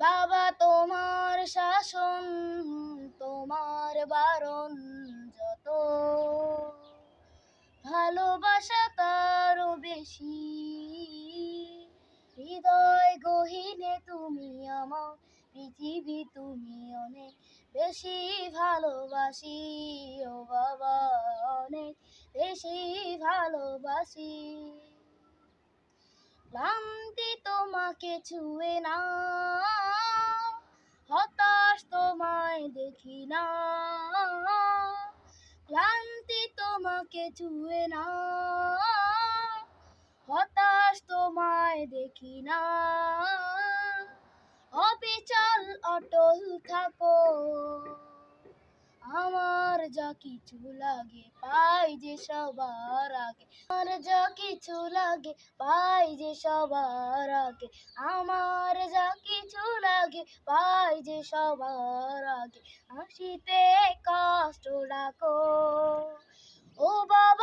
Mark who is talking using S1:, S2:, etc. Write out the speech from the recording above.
S1: বাবা তোমার শাসন, তোমার বারণ যত, ভালোবাসা তারও বেশি। হৃদয় গহীনে তুমি আমার, পৃথিবী তুমি অনেক বেশি ভালোবাসি। ও বাবা অনেক বেশি ভালোবাসি। ক্লান্তি তোমাকে ছুঁয়ে না, হতাশ তোমায় দেখি না। ক্লান্তি তোমাকে ছুঁয়ে না, হতাশ তোমায় দেখি না। অবিচল অটল থাকো, আমার যা কিছু লাগে পাই যে সবার আগে। আমার যা কিছু লাগে পাই যে সবার আগে। আমার যা কিছু লাগে পাই যে সবার আগে। হাসিতে কষ্ট রাখো ও বাবা।